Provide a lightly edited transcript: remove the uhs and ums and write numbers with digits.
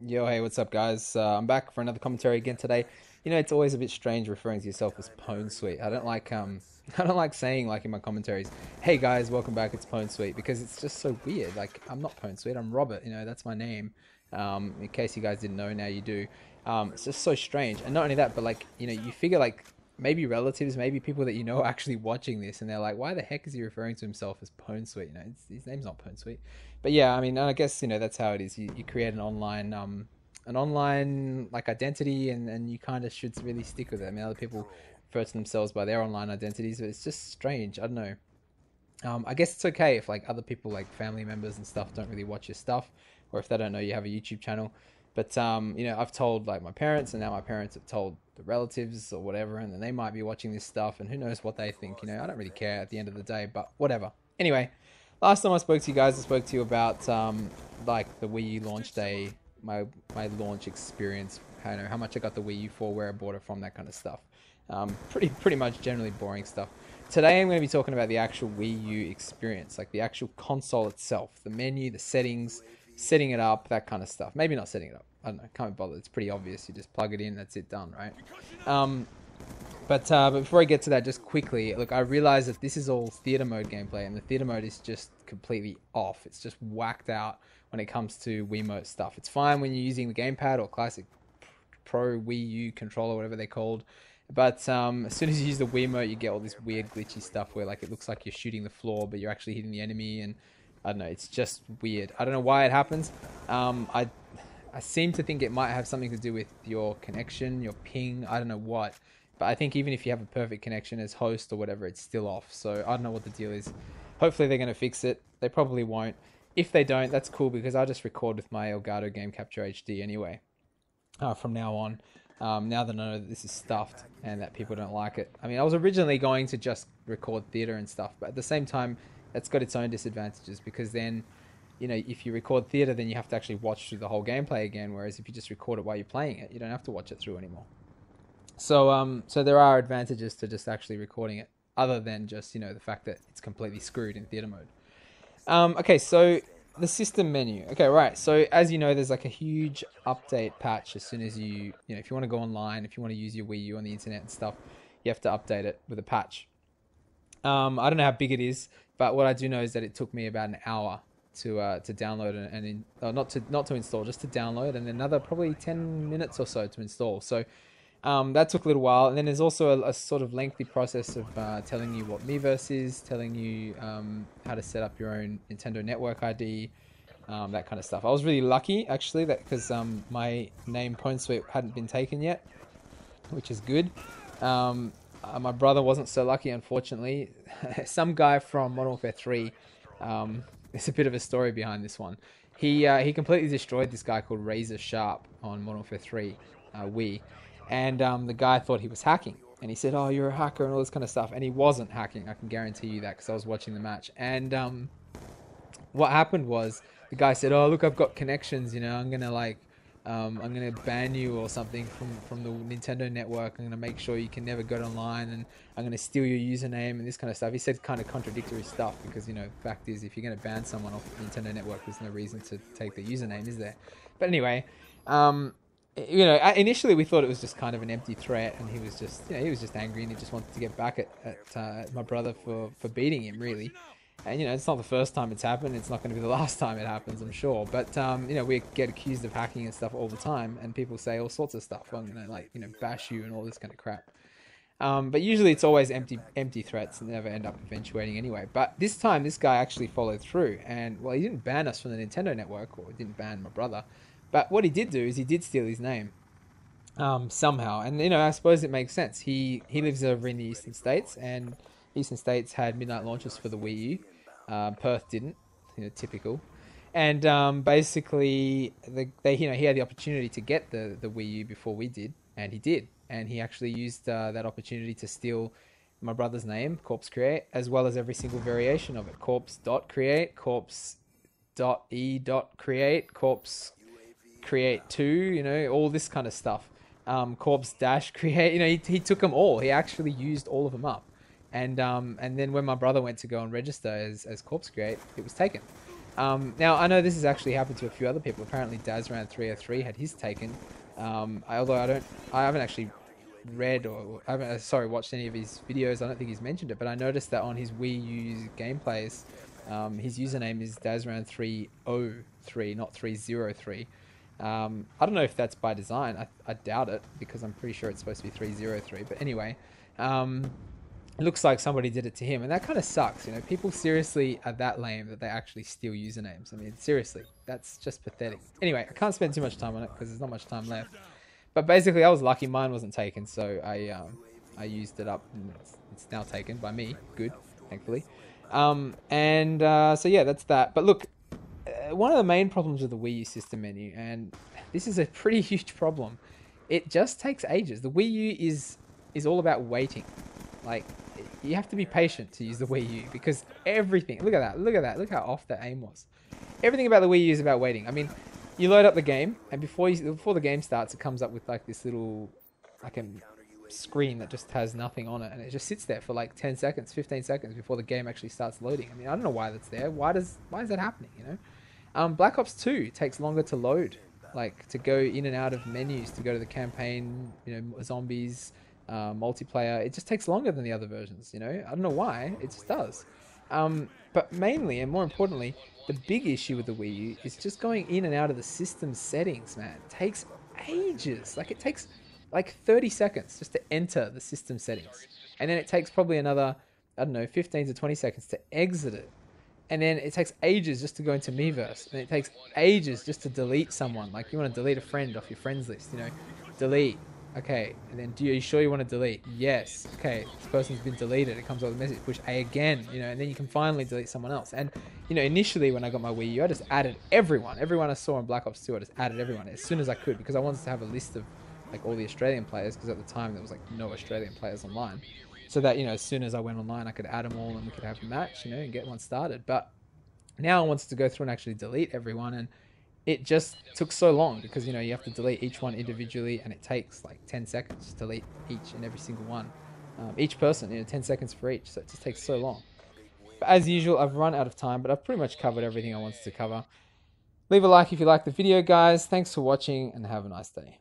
Yo, hey, what's up, guys? I'm back for another commentary again today. You know, it's always a bit strange referring to yourself as Pwnsweet. I don't like I don't like saying like in my commentaries, "Hey guys, welcome back. It's Pwnsweet," because it's just so weird. Like I'm not Pwnsweet. I'm Robert. You know, that's my name. In case you guys didn't know, now you do. It's just so strange, and not only that, but like you figure like maybe relatives, maybe people that you know are actually watching this, and they're like, "Why the heck is he referring to himself as Pwnsweet?" You know, his name's not Pwnsweet. But yeah, I mean, I guess that's how it is. You create an online like identity, and you kind of should really stick with it. I mean, other people refer to themselves by their online identities, but it's just strange. I don't know. I guess it's okay if like other people, like family members and stuff, don't really watch your stuff, or if they don't know you have a YouTube channel. But I've told like my parents, and now my parents have told the relatives or whatever, and then they might be watching this stuff, and who knows what they think. I don't really care at the end of the day, but whatever. Anyway, last time I spoke to you guys, I spoke to you about like the Wii U launch day, my launch experience, how much I got the Wii U for, where I bought it from, that kind of stuff. Pretty much generally boring stuff. Today I'm going to be talking about the actual Wii U experience, like the actual console itself, the menu, the settings, setting it up, that kind of stuff. Maybe not setting it up. I don't know. Can't be bothered. It's pretty obvious. You just plug it in. That's it. Done. Right. Um, but before I get to that, just quickly, look, I realize that this is all theater mode gameplay, and the theater mode is just completely off. It's just whacked out when it comes to Wiimote stuff. It's fine when you're using the gamepad or classic Pro Wii U controller, whatever they're called. But as soon as you use the Wiimote, you get all this weird glitchy stuff where like it looks like you're shooting the floor, but you're actually hitting the enemy, and I don't know, it's just weird. I don't know why it happens. I seem to think it might have something to do with your connection, your ping. I don't know what, but I think even if you have a perfect connection as host or whatever, it's still off. So I don't know what the deal is. Hopefully they're going to fix it. They probably won't. If they don't, that's cool because I just record with my Elgato Game Capture HD anyway. From now on, now that I know that this is stuffed and that people don't like it. I mean, I was originally going to just record theater and stuff, but at the same time, that's got its own disadvantages because then, if you record theater, then you have to actually watch through the whole gameplay again. Whereas if you just record it while you're playing it, you don't have to watch it through anymore. So there are advantages to just actually recording it, other than just the fact that it's completely screwed in theater mode. Okay, so the system menu. Okay, right. So as you know, there's like a huge update patch as soon as if you want to go online, if you want to use your Wii U on the internet and stuff, you have to update it with a patch. I don't know how big it is, but what I do know is that it took me about an hour to download not to install, just to download, and another probably 10 minutes or so to install. So that took a little while, and then there's also a sort of lengthy process of telling you what Miiverse is, telling you how to set up your own Nintendo Network ID, that kind of stuff. I was really lucky actually that because my name Pwnsweet hadn't been taken yet, which is good. My brother wasn't so lucky, unfortunately. Some guy from Modern Warfare 3. There's a bit of a story behind this one. He completely destroyed this guy called Razor Sharp on Modern Warfare 3 Wii. And the guy thought he was hacking. And he said, "Oh, you're a hacker," and all this kind of stuff. And he wasn't hacking. I can guarantee you that because I was watching the match. And what happened was the guy said, "Oh, look, I've got connections. I'm gonna ban you or something from the Nintendo Network. I'm gonna make sure you can never go online, and I'm gonna steal your username and this kind of stuff." He said kind of contradictory stuff because the fact is, if you're gonna ban someone off the Nintendo Network, there's no reason to take their username, is there? But anyway, initially we thought it was just kind of an empty threat, and he was just angry, and he just wanted to get back at my brother for beating him, really. And it's not the first time it's happened. It's not going to be the last time it happens, I'm sure. But we get accused of hacking and stuff all the time, and people say all sorts of stuff. I'm gonna bash you and all this kind of crap. But usually it's always empty threats and never end up eventuating anyway. But this time, this guy actually followed through, and well, he didn't ban us from the Nintendo Network, or he didn't ban my brother. But what he did do is he did steal his name somehow, and I suppose it makes sense. He lives over in the Eastern States, and Eastern States had midnight launches for the Wii U. Perth didn't, typical. And basically, he had the opportunity to get the Wii U before we did, and he did. And he actually used that opportunity to steal my brother's name, Corpse Create, as well as every single variation of it. Corpse.create, Corpse.e.create, Corpse Create 2, all this kind of stuff. Corpse-create, he took them all. He actually used all of them up. And then when my brother went to go and register as Corpse Create, it was taken. Now, I know this has actually happened to a few other people. Apparently, Dazran303 had his taken. Although I haven't actually read or I haven't, watched any of his videos. I don't think he's mentioned it, but I noticed that on his Wii U gameplays, his username is Dazran303, not 303. I don't know if that's by design. I doubt it because I'm pretty sure it's supposed to be 303. But anyway, it looks like somebody did it to him, and that kind of sucks. You know, people seriously are that lame that they actually steal usernames. I mean, seriously, that's just pathetic. Anyway, I can't spend too much time on it because there's not much time left. But basically, I was lucky mine wasn't taken, so I used it up, and it's now taken by me. Good, thankfully. So yeah, that's that. But look, one of the main problems with the Wii U system menu, and this is a pretty huge problem, it just takes ages. The Wii U is all about waiting. Like, you have to be patient to use the Wii U because everything, look at that, look how off the aim was. Everything about the Wii U is about waiting. I mean, you load up the game, and before the game starts, it comes up with like this little, like a screen that just has nothing on it, and it just sits there for like 10 seconds, 15 seconds before the game actually starts loading. I mean, I don't know why that's there. Why is that happening, you know? Black Ops 2 takes longer to load, like to go in and out of menus, to go to the campaign, you know, zombies, multiplayer. It just takes longer than the other versions, you know? I don't know why, it just does. But mainly, and more importantly, the big issue with the Wii U is just going in and out of the system settings, man. It takes ages. Like, it takes like 30 seconds just to enter the system settings. And then it takes probably another, I don't know, 15 to 20 seconds to exit it. And then it takes ages just to go into Miiverse. And it takes ages just to delete someone. Like, you want to delete a friend off your friends list, you know? Delete. Okay, and then are you sure you want to delete? Yes. Okay, this person's been deleted. It comes up with a message, push A again, you know, and then you can finally delete someone else. And, you know, initially when I got my Wii U, I just added everyone. Everyone I saw in Black Ops 2, I just added everyone as soon as I could because I wanted to have a list of, like, all the Australian players because at the time there was, like, no Australian players online. So that, you know, as soon as I went online, I could add them all and we could have a match, you know, and get one started. But now I wanted to go through and actually delete everyone, and it just took so long because, you know, you have to delete each one individually and it takes like 10 seconds to delete each and every single one. Each person, you know, 10 seconds for each. So it just takes so long. But as usual, I've run out of time, but I've pretty much covered everything I wanted to cover. Leave a like if you liked the video, guys. Thanks for watching and have a nice day.